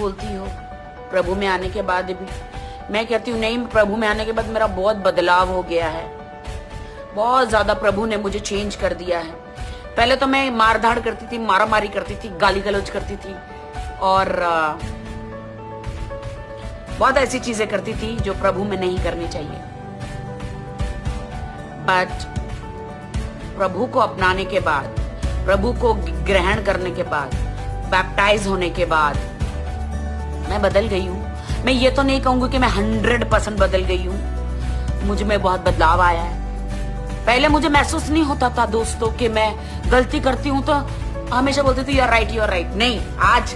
बोलती हो प्रभु में आने के बाद भी? मैं कहती हूँ नहीं, प्रभु में आने के बाद मेरा बहुत बदलाव हो गया है, बहुत ज्यादा प्रभु ने मुझे चेंज कर दिया है। पहले तो मैं मारधाड़ करती थी, मारामारी करती थी, गाली गलौज करती थी और बहुत ऐसी चीजें करती थी जो प्रभु में नहीं करनी चाहिए। बट प्रभु को अपनाने के बाद, प्रभु को ग्रहण करने के बाद, बैप्टाइज होने के बाद मैं बदल गई हूँ। मैं ये तो नहीं कहूंगी कि मैं 100% बदल गई हूँ, मुझ में बहुत बदलाव आया है। पहले मुझे महसूस नहीं होता था दोस्तों कि मैं गलती करती हूँ तो हमेशा बोलती थी you are right, you are right. नहीं, आज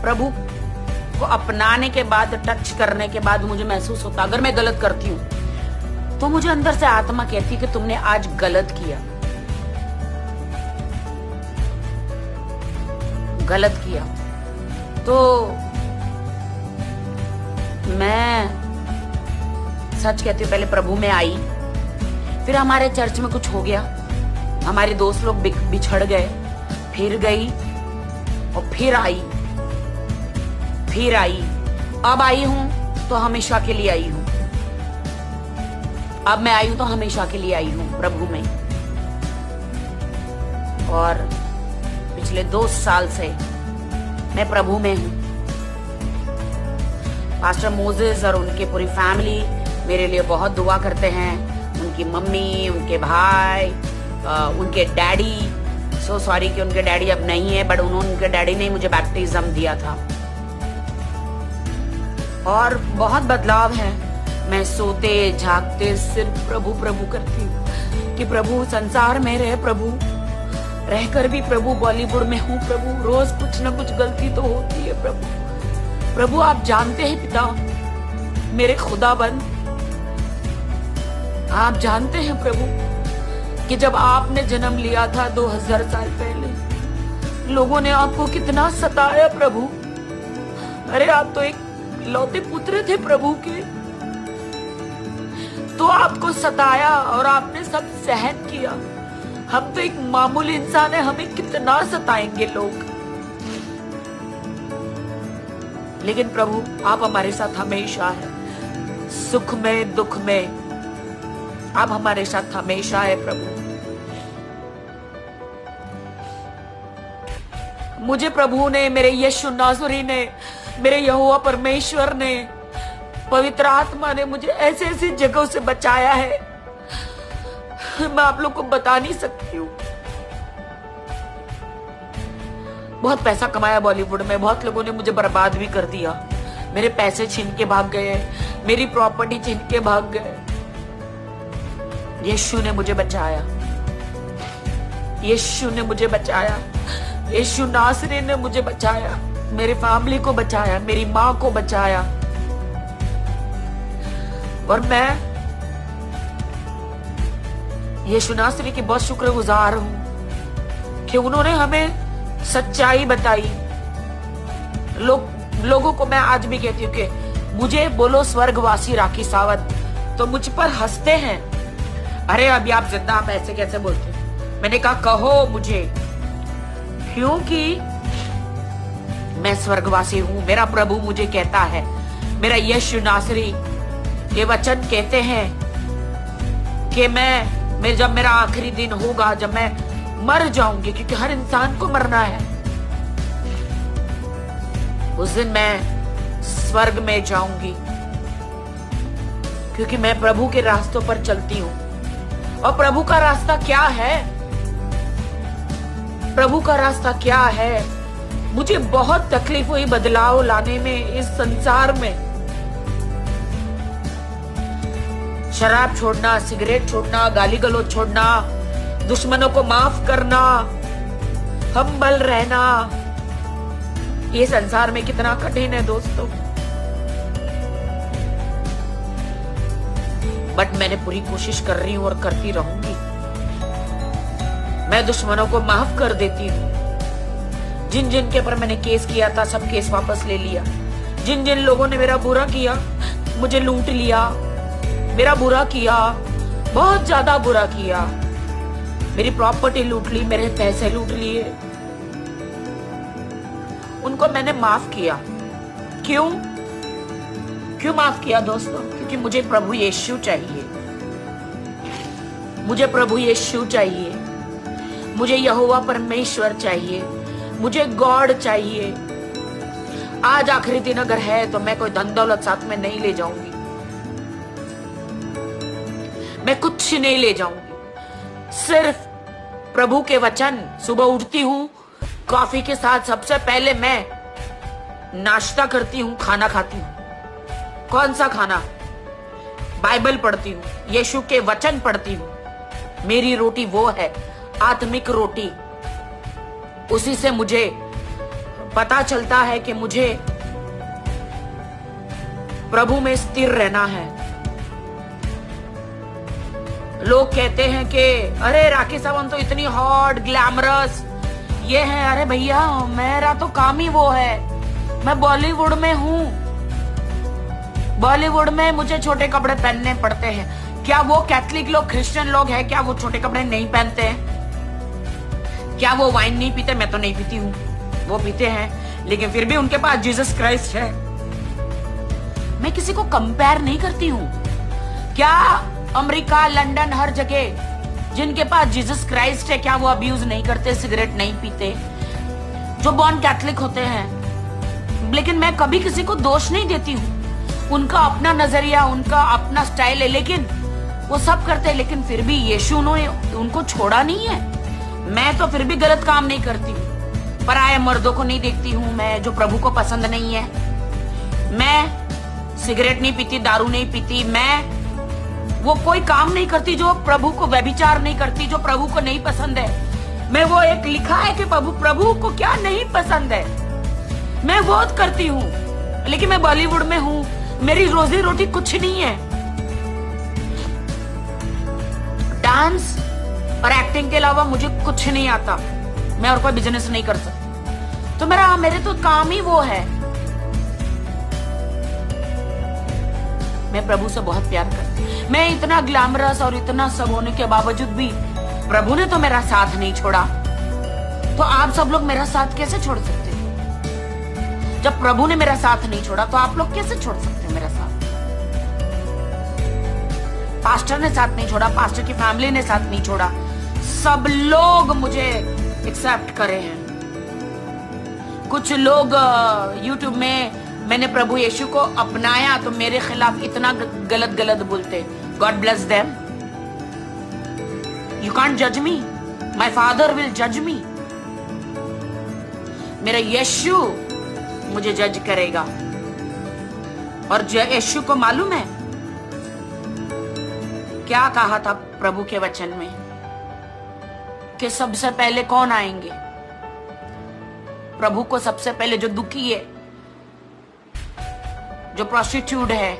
प्रभु को अपनाने के बाद, टच करने के बाद मुझे महसूस होता अगर मैं गलत करती हूँ तो मुझे अंदर से आत्मा कहती कि तुमने आज गलत किया, गलत किया। तो मैं सच कहती हूँ, पहले प्रभु में आई, फिर हमारे चर्च में कुछ हो गया, हमारे दोस्त लोग बिछड़ गए, फिर गई और फिर आई, अब आई हूं तो हमेशा के लिए आई हूं। अब मैं आई हूं तो हमेशा के लिए आई हूं प्रभु में। और पिछले 2 साल से मैं प्रभु में हूं। पास्टर मोजेस और उनके पूरी फैमिली मेरे लिए बहुत दुआ करते हैं, उनकी मम्मी, उनके भाई, उनके डैडी। सो सॉरी कि उनके डैडी अब नहीं है, बट उनके डैडी ने मुझे बैप्टिज्म दिया था। और बहुत बदलाव है। मैं सोते जागते सिर्फ प्रभु प्रभु करती हूँ कि प्रभु संसार में रहे, प्रभु रहकर भी प्रभु बॉलीवुड में हूँ, प्रभु रोज कुछ न कुछ गलती तो होती है प्रभु आप जानते हैं पिता, मेरे खुदाबंद आप जानते हैं प्रभु कि जब आपने जन्म लिया था 2000 साल पहले, लोगों ने आपको कितना सताया प्रभु। अरे आप तो एक लौते पुत्र थे प्रभु के, तो आपको सताया और आपने सब सहन किया। हम तो एक मामूली इंसान है, हमें कितना सताएंगे लोग, लेकिन प्रभु आप हमारे साथ हमेशा है, सुख में दुख में आप हमारे साथ हमेशा है प्रभु। मुझे प्रभु ने, मेरे यीशु नासरी ने, मेरे यहोवा परमेश्वर ने, पवित्र आत्मा ने मुझे ऐसे ऐसी जगहों से बचाया है, मैं आप लोग को बता नहीं सकती हूँ। बहुत पैसा कमाया बॉलीवुड में, बहुत लोगों ने मुझे बर्बाद भी कर दिया, मेरे पैसे छीन के भाग गए, मेरी प्रॉपर्टी छीन के भाग गए। यीशु ने मुझे बचाया, यीशु ने मुझे बचाया, यीशु नासरी ने मुझे बचाया, मेरे फैमिली को बचाया, मेरी माँ को बचाया। और मैं यीशु नासरी की बहुत शुक्रगुजार हूं कि उन्होंने हमें सच्चाई बताई। लोगों को मैं आज भी कहती हूँ कि मुझे बोलो स्वर्गवासी राखी सावंत, तो मुझ पर हंसते हैं। अरे अभी आप जिंदा, आप ऐसे कैसे बोलते हैं? मैंने कहा कहो मुझे, क्योंकि मैं स्वर्गवासी हूं। मेरा प्रभु मुझे कहता है, मेरा यीशु नासरी ये वचन कहते हैं कि मैं जब मेरा आखिरी दिन होगा, जब मैं मर जाऊंगी, क्योंकि हर इंसान को मरना है, उस दिन मैं स्वर्ग में जाऊंगी, क्योंकि मैं प्रभु के रास्तों पर चलती हूं। और प्रभु का रास्ता क्या है? प्रभु का रास्ता क्या है? मुझे बहुत तकलीफ हुई बदलाव लाने में इस संसार में। शराब छोड़ना, सिगरेट छोड़ना, गाली गलौज छोड़ना, दुश्मनों को माफ करना, हम्बल रहना, ये संसार में कितना कठिन है दोस्तों। बट मैंने पूरी कोशिश कर रही हूं और करती रहूंगी। मैं दुश्मनों को माफ कर देती हूँ। जिन जिन के पर मैंने केस किया था, सब केस वापस ले लिया। जिन जिन लोगों ने मेरा बुरा किया, मुझे लूट लिया, मेरा बुरा किया, बहुत ज्यादा बुरा किया, मेरी प्रॉपर्टी लूट ली, मेरे पैसे लूट लिए, उनको मैंने माफ किया। क्यों क्यों माफ किया दोस्तों? क्योंकि मुझे प्रभु यीशु चाहिए, मुझे प्रभु यीशु चाहिए, मुझे यहोवा परमेश्वर चाहिए, मुझे गॉड चाहिए। आज आखिरी दिन अगर है तो मैं कोई धन दौलत साथ में नहीं ले जाऊंगी, मैं कुछ नहीं ले जाऊंगी, सिर्फ प्रभु के वचन। सुबह उठती हूं, कॉफी के साथ सबसे पहले मैं नाश्ता करती हूं, खाना खाती हूं। कौन सा खाना? बाइबल पढ़ती हूँ, यीशु के वचन पढ़ती हूँ। मेरी रोटी वो है, आत्मिक रोटी। उसी से मुझे पता चलता है कि मुझे प्रभु में स्थिर रहना है। लोग कहते हैं कि अरे राखी सावंत तो इतनी हॉट ग्लैमरस ये है। अरे भैया, मेरा तो काम ही वो है। मैं बॉलीवुड में हूं, बॉलीवुड में मुझे छोटे कपड़े पहनने पड़ते हैं। क्या वो कैथलिक लोग, क्रिश्चियन लोग हैं, क्या वो छोटे कपड़े नहीं पहनते हैं? क्या वो वाइन नहीं पीते? मैं तो नहीं पीती हूँ, वो पीते हैं, लेकिन फिर भी उनके पास जीसस क्राइस्ट है। मैं किसी को कंपेयर नहीं करती हूँ। क्या अमेरिका, लंदन, हर जगह जिनके पास जीसस क्राइस्ट है, क्या वो अब्यूज नहीं करते, सिगरेट नहीं पीते, जो बॉर्न कैथलिक होते हैं? लेकिन मैं कभी किसी को दोष नहीं देती हूँ। उनका अपना नजरिया, उनका अपना स्टाइल है, लेकिन वो सब करते हैं। लेकिन फिर भी यीशु ने उनको छोड़ा नहीं है। मैं तो फिर भी गलत काम नहीं करती हूँ। पराये मर्दों को नहीं देखती हूँ मैं, जो प्रभु को पसंद नहीं है। मैं सिगरेट नहीं पीती, दारू नहीं पीती। मैं वो कोई काम नहीं करती जो प्रभु को, व्यभिचार नहीं करती जो प्रभु को नहीं पसंद है। मैं वो एक लिखा है कि प्रभु को क्या नहीं पसंद है, मैं वो करती हूँ। लेकिन मैं बॉलीवुड में हूँ, मेरी रोजी रोटी कुछ नहीं है। डांस और एक्टिंग के अलावा मुझे कुछ नहीं आता। मैं और कोई बिजनेस नहीं कर सकती। तो मेरे तो काम ही वो है। मैं प्रभु से बहुत प्यार करती। मैं इतना ग्लैमरस और इतना सब होने के बावजूद भी प्रभु ने तो मेरा साथ नहीं छोड़ा। तो आप सब लोग मेरा साथ कैसे छोड़ सकते? जब प्रभु ने मेरा साथ नहीं छोड़ा तो आप लोग कैसे छोड़ सकते हैं मेरा साथ? पास्टर ने साथ नहीं छोड़ा, पास्टर की फैमिली ने साथ नहीं छोड़ा, सब लोग मुझे एक्सेप्ट करे हैं। कुछ लोग यूट्यूब में मैंने प्रभु यीशु को अपनाया तो मेरे खिलाफ इतना गलत गलत बोलते। God bless them. You can't जज मी, माय फादर विल जज मी। मेरा यीशु मुझे जज करेगा। और यीशु को मालूम है क्या कहा था प्रभु के वचन में, कि सबसे पहले कौन आएंगे? प्रभु को सबसे पहले जो दुखी है, जो प्रोस्टिट्यूट है,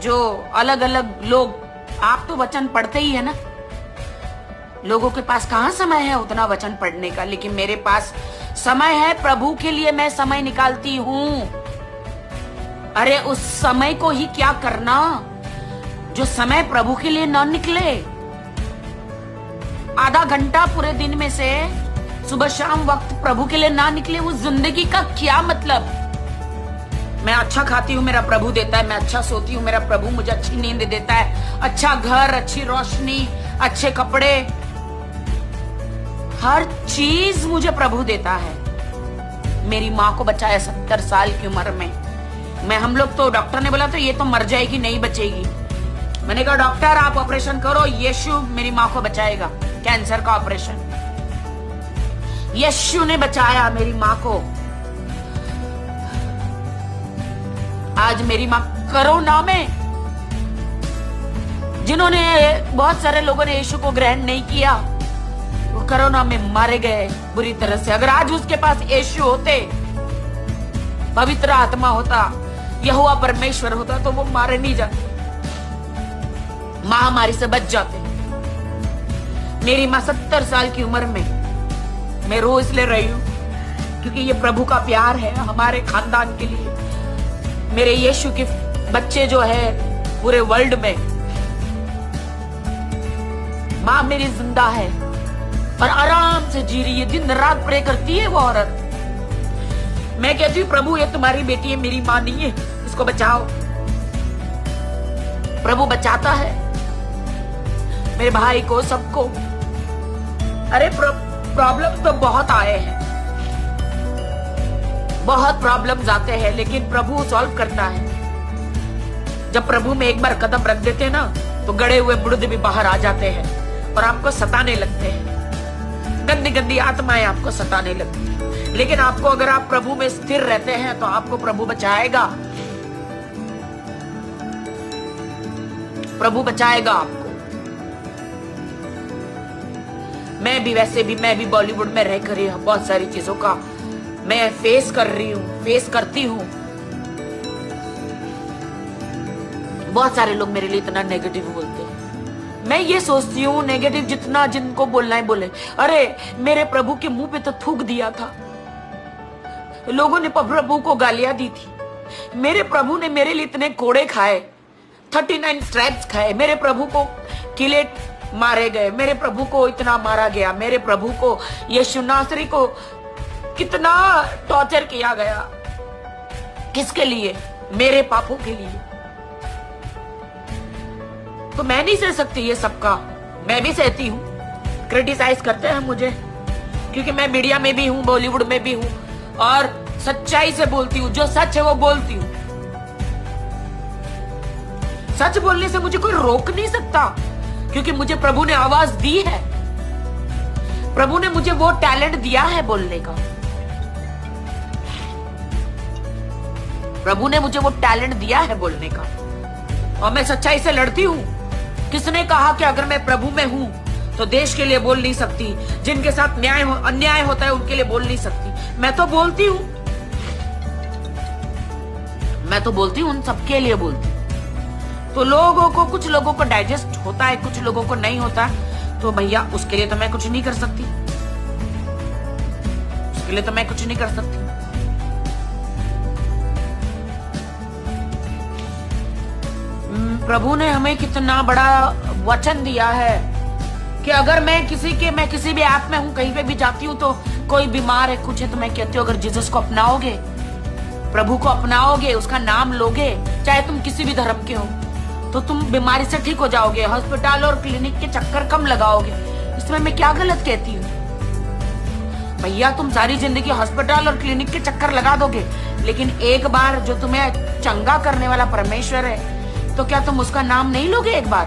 जो अलग अलग लोग। आप तो वचन पढ़ते ही है ना। लोगों के पास कहां समय है उतना वचन पढ़ने का, लेकिन मेरे पास समय है। प्रभु के लिए मैं समय निकालती हूं। अरे उस समय को ही क्या करना जो समय प्रभु के लिए ना निकले। आधा घंटा पूरे दिन में से सुबह शाम वक्त प्रभु के लिए ना निकले, उस जिंदगी का क्या मतलब? मैं अच्छा खाती हूँ, मेरा प्रभु देता है। मैं अच्छा सोती हूँ, मेरा प्रभु मुझे अच्छी नींद देता है। अच्छा घर, अच्छी रोशनी, अच्छे कपड़े, हर चीज मुझे प्रभु देता है। मेरी माँ को बचाया 70 साल की उम्र में। हम लोग तो, डॉक्टर ने बोला तो ये तो मर जाएगी, नहीं बचेगी। मैंने कहा डॉक्टर आप ऑपरेशन करो, यीशु मेरी माँ को बचाएगा। कैंसर का ऑपरेशन यीशु ने बचाया मेरी माँ को। आज मेरी माँ कोरोना में, जिन्होंने, बहुत सारे लोगों ने यीशु को ग्रहण नहीं किया, वो कोरोना में मारे गए बुरी तरह से। अगर आज उसके पास यीशु होते, पवित्र आत्मा होता, यहोवा परमेश्वर होता, तो वो मारे नहीं जाते, महामारी से बच जाते। मेरी माँ 70 साल की उम्र में, मैं रो इसलिए रही हूं क्योंकि ये प्रभु का प्यार है हमारे खानदान के लिए। मेरे यीशु के बच्चे जो है पूरे वर्ल्ड में, माँ मेरी जिंदा है। और आराम से जी रही है, दिन रात प्रे करती है वो औरत। मैं कहती हूँ प्रभु ये तुम्हारी बेटी है, मेरी माँ नहीं है, इसको बचाओ। प्रभु बचाता है मेरे भाई को, सबको। अरे प्रॉब्लम तो बहुत आए हैं, बहुत प्रॉब्लम्स आते हैं, लेकिन प्रभु सॉल्व करता है। जब प्रभु में एक बार कदम रख देते हैं ना, तो गड़े हुए मुर्दे भी बाहर आ जाते हैं और आपको सताने लगते हैं। गंदी गंदी आत्माएं आपको सताने लगती हैं। लेकिन आपको, अगर आप प्रभु में स्थिर रहते हैं, तो आपको प्रभु बचाएगा। प्रभु बचाएगा आपको। मैं भी बॉलीवुड में रहकर बहुत सारी चीजों का मैं फेस करती हूँ। बहुत सारे लोग मेरे लिए इतना नेगेटिव बोलते हैं। मैं ये सोचती हूँ नेगेटिव जितना जिनको बोलना है बोले। अरे मेरे प्रभु के मुंह पे तो थूक दिया था, लोगों ने प्रभु को गालियां दी थी। मेरे प्रभु ने मेरे लिए इतने कोड़े खाए, 39 स्ट्रैप्स खाए। मेरे प्रभु को किले मारे गए, मेरे प्रभु को इतना मारा गया, मेरे प्रभु को, यीशु नासरी को कितना टॉर्चर किया गया। किसके लिए? मेरे पापों के लिए। तो मैं नहीं सह सकती ये सबका। मैं भी सहती हूँ, क्रिटिसाइज करते हैं मुझे, क्योंकि मैं मीडिया में भी हूँ, बॉलीवुड में भी हूँ, और सच्चाई से बोलती हूँ। जो सच है वो बोलती हूँ। सच बोलने से मुझे कोई रोक नहीं सकता, क्योंकि मुझे प्रभु ने आवाज दी है। प्रभु ने मुझे वो टैलेंट दिया है बोलने का। प्रभु ने मुझे वो टैलेंट दिया है बोलने का, और मैं सच्चाई से लड़ती हूँ। किसने कहा कि अगर मैं प्रभु में हूं तो देश के लिए बोल नहीं सकती, जिनके साथ अन्याय होता है उनके लिए बोल नहीं सकती? मैं तो बोलती हूँ, मैं तो बोलती हूँ, उन सबके लिए बोलती हूँ। तो लोगों को, कुछ लोगों को डाइजेस्ट होता है, कुछ लोगों को नहीं होता, तो भैया उसके लिए तो मैं कुछ नहीं कर सकती। उसके लिए तो मैं कुछ नहीं कर सकती। प्रभु ने हमें कितना बड़ा वचन दिया है कि अगर मैं किसी भी ऐप में हूं, कहीं पे भी जाती हूँ, तो कोई बीमार है, कुछ है, तो मैं कहती हूँ अगर जीसस को अपनाओगे, प्रभु को अपनाओगे, उसका नाम लोगे, चाहे तुम किसी भी धर्म के हो, तो तुम बीमारी से ठीक हो जाओगे। हॉस्पिटल और क्लिनिक के चक्कर कम लगाओगे। इसमें मैं क्या गलत कहती हूँ? भैया तुम सारी जिंदगी हॉस्पिटल और क्लिनिक के चक्कर लगा दोगे, लेकिन एक बार जो तुम्हें चंगा करने वाला परमेश्वर है, तो क्या तुम उसका नाम नहीं लोगे एक बार?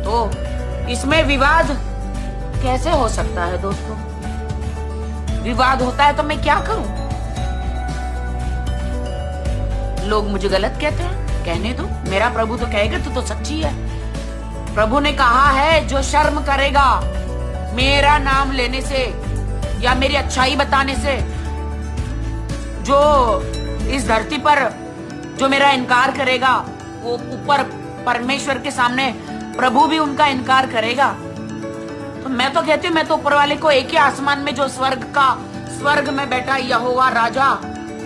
तो इसमें विवाद कैसे हो सकता है दोस्तों? विवाद होता है तो मैं क्या करूं? लोग मुझे गलत कहते हैं, कहने दो। मेरा प्रभु तो कहेगा तो सच्ची है। प्रभु ने कहा है जो शर्म करेगा मेरा नाम लेने से या मेरी अच्छाई बताने से, जो इस धरती पर जो मेरा इनकार करेगा, वो ऊपर परमेश्वर के सामने प्रभु भी उनका इनकार करेगा। तो मैं तो कहती हूँ, मैं तो ऊपर वाले को, एक ही आसमान में जो स्वर्ग में बैठा यहोवा राजा,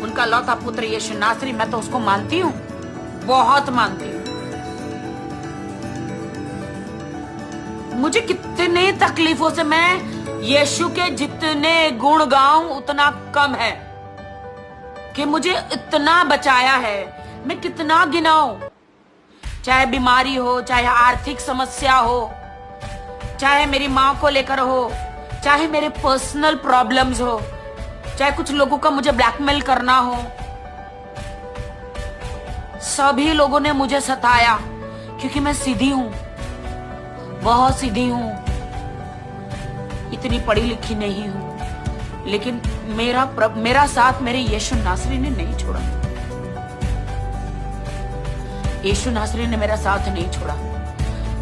उनका लौता पुत्र यीशु नासरी, मैं तो उसको मानती हूँ, बहुत मानती हूँ। मुझे कितने तकलीफों से, मैं यीशु के जितने गुण गाऊं उतना कम है कि मुझे इतना बचाया है। मैं कितना गिनाऊं, चाहे बीमारी हो, चाहे आर्थिक समस्या हो, चाहे मेरी माँ को लेकर हो, चाहे मेरे पर्सनल प्रॉब्लम्स हो, चाहे कुछ लोगों का मुझे ब्लैकमेल करना हो। सभी लोगों ने मुझे सताया, क्योंकि मैं सीधी हूं, बहुत सीधी हूं, इतनी पढ़ी लिखी नहीं हूं, लेकिन मेरा साथ मेरे यीशु नासरी ने नहीं छोड़ा। यीशु नासरी ने मेरा साथ नहीं छोड़ा,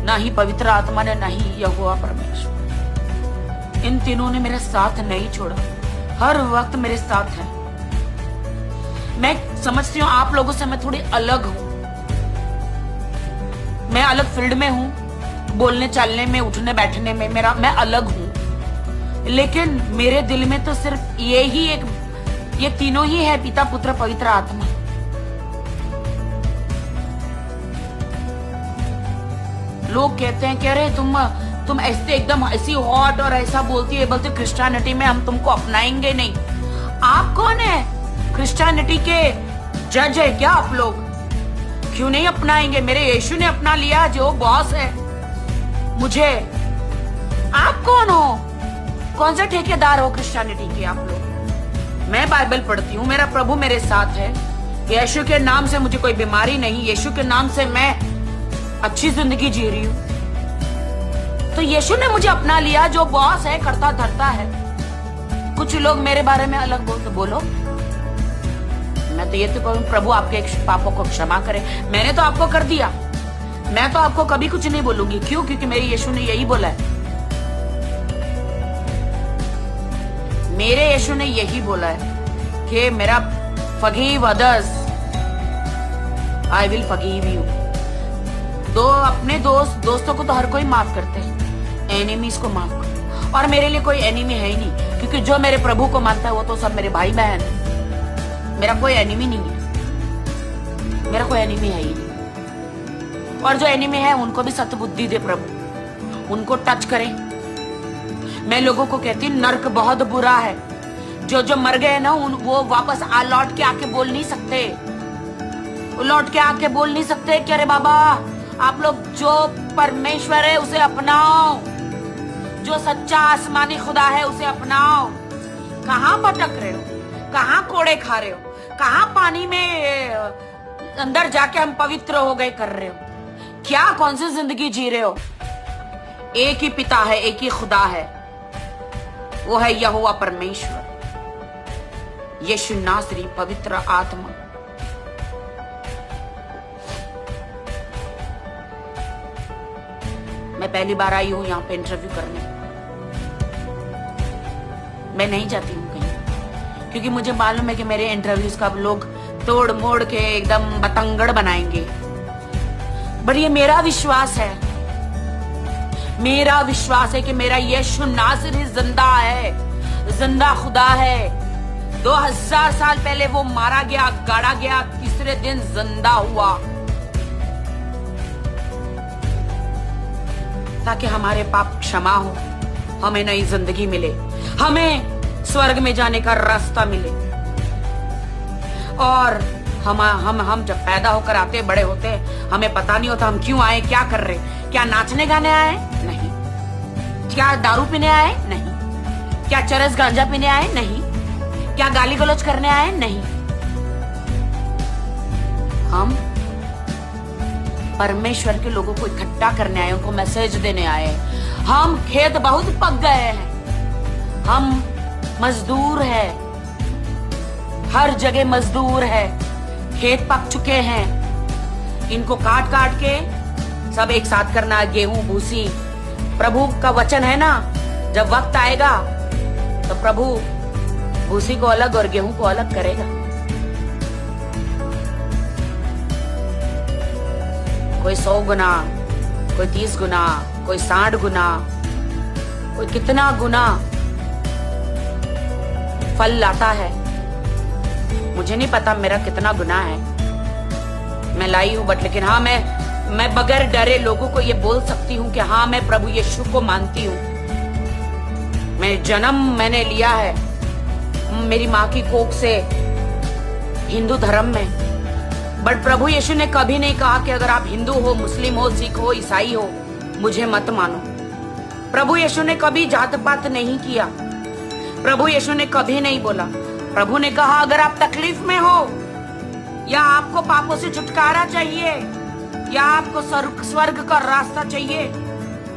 ना ही पवित्र आत्मा ने, ना ही यहोवा परमेश्वर। इन तीनों ने मेरा साथ नहीं छोड़ा, हर वक्त मेरे साथ है। मैं समझती हूँ आप लोगों से मैं थोड़ी अलग हूं, मैं अलग फील्ड में हूं, बोलने चालने में, उठने बैठने में मैं अलग हूं, लेकिन मेरे दिल में तो सिर्फ ये तीनों ही है, पिता पुत्र पवित्र आत्मा। लोग कहते हैं कि अरे तुम ऐसे एकदम ऐसी हॉट और ऐसा बोलती है, बोलते क्रिश्चियनिटी में हम तुमको अपनाएंगे नहीं। आप कौन है? क्रिश्चियनिटी के जज है क्या आप लोग? क्यों नहीं अपनाएंगे? मेरे यीशु ने अपना लिया, जो बॉस है मुझे। आप कौन हो? कौन सा ठेकेदार हो क्रिश्चियनिटी के आप लोग? मैं बाइबल पढ़ती हूँ, मेरा प्रभु मेरे साथ है। यीशु के नाम से मुझे कोई बीमारी नहीं, यीशु के नाम से मैं अच्छी जिंदगी जी रही हूँ। तो यीशु ने मुझे अपना लिया, जो बॉस है करता धरता है। कुछ लोग मेरे बारे में अलग बोलो। मैं तो ये तो कहूँ, प्रभु आपके पापों को क्षमा करे। मैंने तो आपको कर दिया, मैं तो आपको कभी कुछ नहीं बोलूंगी। क्यों? क्योंकि मेरे यीशु ने यही बोला है। मेरे यीशु ने यही बोला है कि मेरा forgive others, I will forgive you. अपने दोस्तों को तो हर कोई माफ करते हैं, एनिमीज को माफ करो। और मेरे लिए कोई एनिमी है ही नहीं, क्योंकि जो मेरे प्रभु को मानता है वो तो सब मेरे भाई बहन है। मेरा कोई एनिमी नहीं है, मेरा कोई एनिमी है ही नहीं। और जो एनिमी है उनको भी सतबुद्धि दे प्रभु, उनको टच करे। मैं लोगों को कहती हूँ नर्क बहुत बुरा है। जो मर गए ना, वो वापस लौट के आके बोल नहीं सकते। वो लौट के आके बोल नहीं सकते कि अरे बाबा आप लोग जो परमेश्वर है उसे अपनाओ, जो सच्चा आसमानी खुदा है उसे अपनाओ। कहाँ भटक रहे हो? कहाँ कोड़े खा रहे हो? कहाँ पानी में अंदर जाके हम पवित्र हो गए कर रहे हो? क्या कौन सी जिंदगी जी रहे हो? एक ही पिता है, एक ही खुदा है, वो है यहोवा परमेश्वर, यीशु नासरी, पवित्र आत्मा। मैं पहली बार आई हूं यहाँ पे इंटरव्यू करने। मैं नहीं जाती हूँ कहीं, क्योंकि मुझे मालूम है कि मेरे इंटरव्यूज का लोग तोड़ मोड़ के एकदम बतंगड़ बनाएंगे। पर ये मेरा विश्वास है, मेरा विश्वास है कि मेरा यीशु नासरी जिंदा है, जिंदा खुदा है। 2000 साल पहले वो मारा गया, गाड़ा गया, तीसरे दिन जिंदा हुआ, ताकि हमारे पाप क्षमा हो, हमें नई जिंदगी मिले, हमें स्वर्ग में जाने का रास्ता मिले। और हम जब पैदा होकर आते, बड़े होते, हमें पता नहीं होता हम क्यों आए, क्या कर रहे। क्या नाचने गाने आए? नहीं। क्या दारू पीने आए? नहीं। क्या चरस गांजा पीने आए? नहीं। क्या गाली गलौज करने आए? नहीं। हम परमेश्वर के लोगों को इकट्ठा करने आए, उनको मैसेज देने आए। हम खेत बहुत पक गए हैं, हम मजदूर हैं, हर जगह मजदूर है। खेत पक चुके हैं, इनको काट काट के सब एक साथ करना, गेहूं भूसी। प्रभु का वचन है ना, जब वक्त आएगा तो प्रभु भूसी को अलग और गेहूं को अलग करेगा। कोई 100 गुना, कोई 30 गुना, कोई 60 गुना, कोई कितना गुना फल लाता है। मुझे नहीं पता मेरा कितना गुना है, मैं लाई हूं, बट लेकिन हाँ, मैं बगैर डरे लोगों को ये बोल सकती हूँ कि हाँ, मैं प्रभु यीशु को मानती हूँ। मैंने लिया है मेरी माँ की कोख से हिंदू धर्म में। बट प्रभु यीशु ने कभी नहीं कहा कि अगर आप हिंदू हो, मुस्लिम हो, सिख हो, ईसाई हो, मुझे मत मानो। प्रभु यीशु ने कभी जात पात नहीं किया। प्रभु यीशु ने कभी नहीं बोला। प्रभु ने कहा अगर आप तकलीफ में हो, या आपको पापों से छुटकारा चाहिए, या आपको स्वर्ग का रास्ता चाहिए,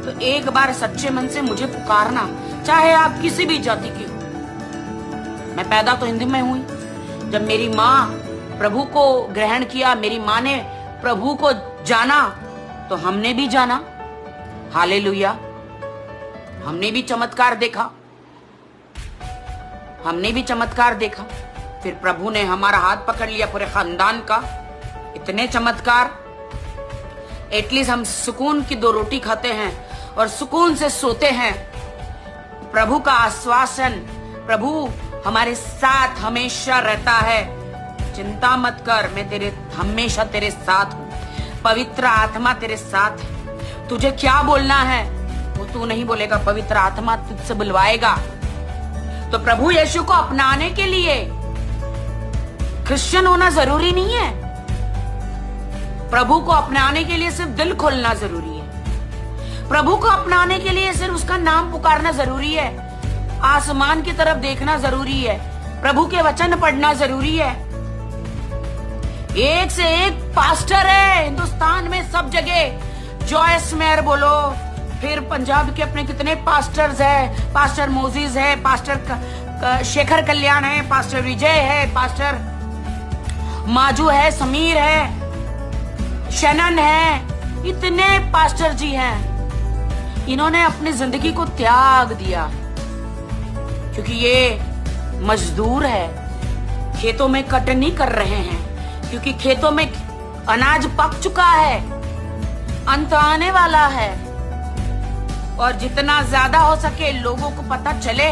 तो एक बार सच्चे मन से मुझे पुकारना, चाहे आप किसी भी जाति के हो। मैं पैदा तो हिंदू में हुई। जब मेरी माँ प्रभु को ग्रहण किया, मेरी माँ ने प्रभु को जाना, तो हमने भी जाना। हालेलुया। हमने भी चमत्कार देखा, हमने भी चमत्कार देखा। फिर प्रभु ने हमारा हाथ पकड़ लिया, पूरे खानदान का। इतने चमत्कार। एटलीस्ट हम सुकून की 2 रोटी खाते हैं और सुकून से सोते हैं। प्रभु का आश्वासन, प्रभु हमारे साथ हमेशा रहता है। चिंता मत कर, मैं हमेशा तेरे साथ हूँ। पवित्र आत्मा तेरे साथ है। तुझे क्या बोलना है वो तू नहीं बोलेगा, पवित्र आत्मा तुझसे बुलवाएगा। तो प्रभु यीशु को अपनाने के लिए क्रिश्चियन होना जरूरी नहीं है। प्रभु को अपनाने के लिए सिर्फ दिल खोलना जरूरी है। प्रभु को अपनाने के लिए सिर्फ उसका नाम पुकारना जरूरी है। आसमान की तरफ देखना जरूरी है। प्रभु के वचन पढ़ना जरूरी है। एक से एक पास्टर है हिंदुस्तान में, सब जगह। जॉयस मेयर बोलो, फिर पंजाब के अपने कितने पास्टर्स है, पास्टर मोजिस है, पास्टर शेखर कल्याण है, पास्टर विजय है, पास्टर माजू है, समीर है, शनन है, इतने पास्टर जी हैं। इन्होंने अपनी जिंदगी को त्याग दिया क्योंकि ये मजदूर है, खेतों में कटनी कर रहे हैं, क्योंकि खेतों में अनाज पक चुका है, अंत आने वाला है। और जितना ज्यादा हो सके लोगों को पता चले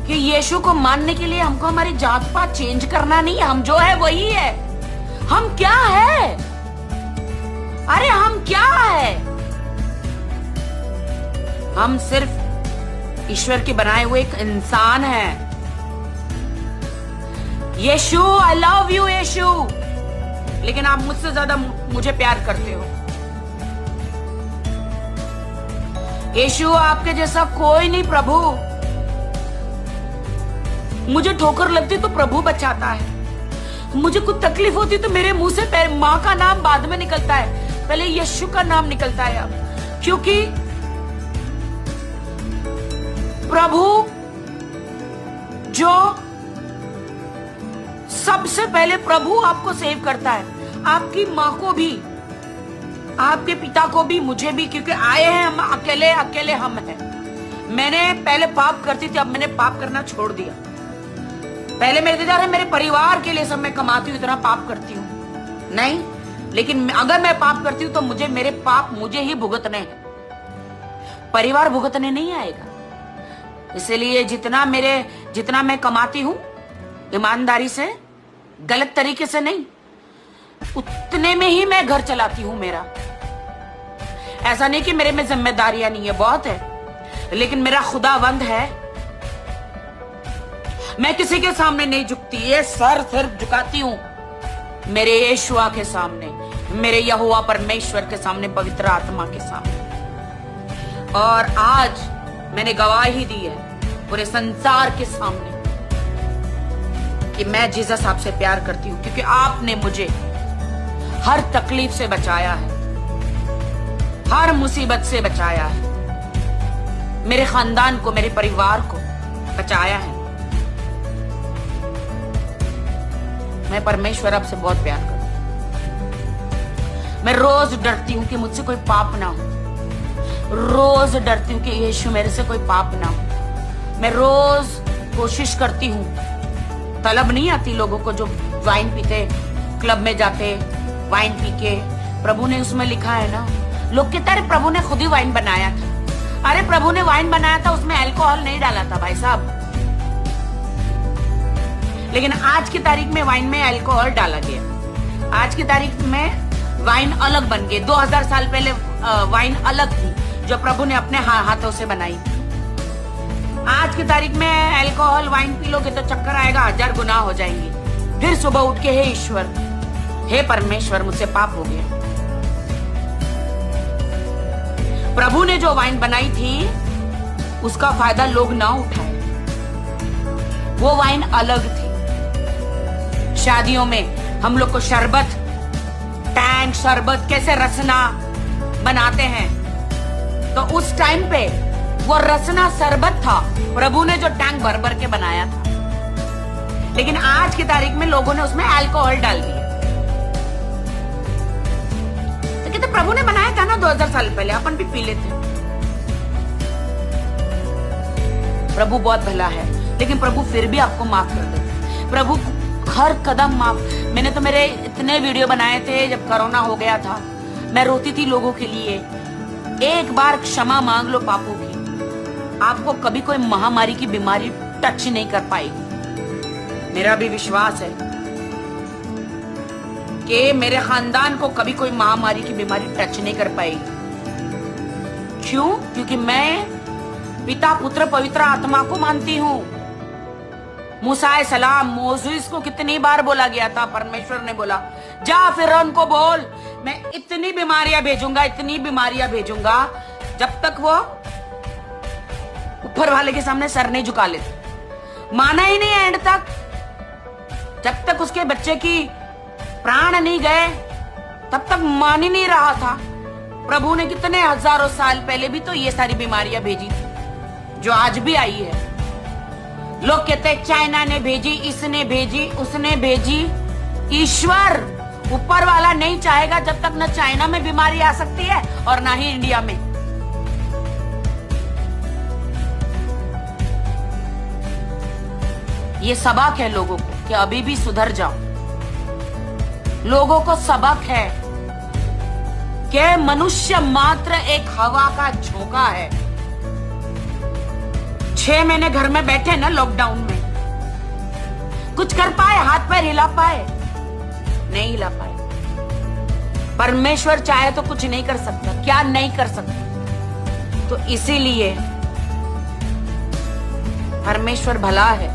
कि यीशु को मानने के लिए हमको हमारी जात पात चेंज करना नहीं, हम जो है वही है। हम क्या है? अरे हम क्या है? हम सिर्फ ईश्वर के बनाए हुए एक इंसान हैं। यीशु, आई लव यू यीशु, लेकिन आप मुझसे ज्यादा मुझे प्यार करते हो। यीशु, आपके जैसा कोई नहीं प्रभु। मुझे ठोकर लगती तो प्रभु बचाता है, मुझे कुछ तकलीफ होती तो मेरे मुंह से माँ का नाम बाद में निकलता है, पहले यीशु का नाम निकलता है। अब क्योंकि प्रभु जो सबसे पहले प्रभु आपको सेव करता है, आपकी माँ को भी, आपके पिता को भी, मुझे भी, क्योंकि आए हैं हम अकेले, अकेले हम हैं। मैंने पहले पाप करती थी, अब मैंने पाप करना छोड़ दिया। पहले मेरे दिल मेरे परिवार के लिए सब मैं कमाती हूँ, इतना पाप करती हूँ नहीं, लेकिन अगर मैं पाप करती हूँ तो मुझे मेरे पाप मुझे ही भुगतने हैं, परिवार भुगतने नहीं आएगा। इसलिए जितना मैं कमाती हूँ ईमानदारी से, गलत तरीके से नहीं, उतने में ही मैं घर चलाती हूँ मेरा। ऐसा नहीं कि मेरे में जिम्मेदारियां नहीं है, बहुत है, लेकिन मेरा खुदावंद है। मैं किसी के सामने नहीं झुकती, ये सर सिर्फ झुकाती हूँ मेरे यीशुआ के सामने, मेरे यहोवा परमेश्वर के सामने, पवित्र आत्मा के सामने। और आज मैंने गवाही दी है पूरे संसार के सामने कि मैं जीसस आपसे प्यार करती हूँ, क्योंकि आपने मुझे हर तकलीफ से बचाया है, हर मुसीबत से बचाया है, मेरे खानदान को, मेरे परिवार को बचाया है। मैं परमेश्वर आपसे बहुत प्यार करती हूँ। मैं रोज डरती हूँ कि मुझसे कोई पाप ना हो, रोज डरती हूँ कि यीशु मेरे से कोई पाप ना हो। मैं रोज कोशिश करती हूँ, तलब नहीं आती लोगों को जो वाइन पीते, क्लब में जाते वाइन पी के। प्रभु ने उसमें लिखा है ना, लोग कहते हैं प्रभु ने खुद ही वाइन बनाया था। अरे प्रभु ने वाइन बनाया था, उसमें अल्कोहल नहीं डाला था भाई साहब, लेकिन आज की तारीख में वाइन में अल्कोहल डाला गया। आज की तारीख में वाइन अलग बन गई। 2000 साल पहले वाइन अलग थी जो प्रभु ने अपने हाथों से बनाई। आज की तारीख में अल्कोहल वाइन पी लोगे तो चक्कर आएगा, 1000 गुनाह हो जाएंगे। फिर सुबह उठ के हे ईश्वर, हे परमेश्वर, मुझसे पाप हो गया। प्रभु ने जो वाइन बनाई थी उसका फायदा लोग ना उठाए, वो वाइन अलग थी। शादियों में हम लोग को शरबत, टैंक शरबत, कैसे रसना बनाते हैं, तो उस टाइम पे वो रसना शरबत था, प्रभु ने जो टैंक भर भर के बनाया था। लेकिन आज की तारीख में लोगों ने उसमें अल्कोहल डाल दिया। तो कहते प्रभु ने बनाया था ना 2000 साल पहले, अपन भी पी लेते। प्रभु बहुत भला है, लेकिन प्रभु फिर भी आपको माफ कर देता है। प्रभु हर कदम माफ। मैंने तो मेरे इतने वीडियो बनाए थे जब कोरोना हो गया था, मैं रोती थी लोगों के लिए। एक बार क्षमा मांग लो पापों की, आपको कभी कोई महामारी की बीमारी टच नहीं कर पाएगी। मेरा भी विश्वास है कि मेरे खानदान को कभी कोई महामारी की बीमारी टच नहीं कर पाएगी। क्यों? क्योंकि मैं पिता, पुत्र, पवित्र आत्मा को मानती हूं। मूसा सलाम, मोसेस को कितनी बार बोला गया था, परमेश्वर ने बोला जा फिरौन को बोल मैं इतनी बीमारियां भेजूंगा, इतनी बीमारियां भेजूंगा, जब तक वो ऊपर वाले के सामने सर नहीं झुका लेते। माना ही नहीं एंड तक, जब तक उसके बच्चे की प्राण नहीं गए तब तक मान ही नहीं रहा था। प्रभु ने कितने हजारों साल पहले भी तो ये सारी बीमारियां भेजी थी जो आज भी आई है। लोग कहते हैं चाइना ने भेजी, इसने भेजी, उसने भेजी। ईश्वर ऊपर वाला नहीं चाहेगा जब तक न चाइना में बीमारी आ सकती है और ना ही इंडिया में। ये सबक है लोगों को कि अभी भी सुधर जाओ। लोगों को सबक है कि मनुष्य मात्र एक हवा का झोंका है। 6 महीने घर में बैठे ना लॉकडाउन में, कुछ कर पाए? हाथ पैर हिला पाए? नहीं हिला पाए। परमेश्वर चाहे तो कुछ नहीं कर सकता। क्या नहीं कर सकता? तो इसीलिए परमेश्वर भला है।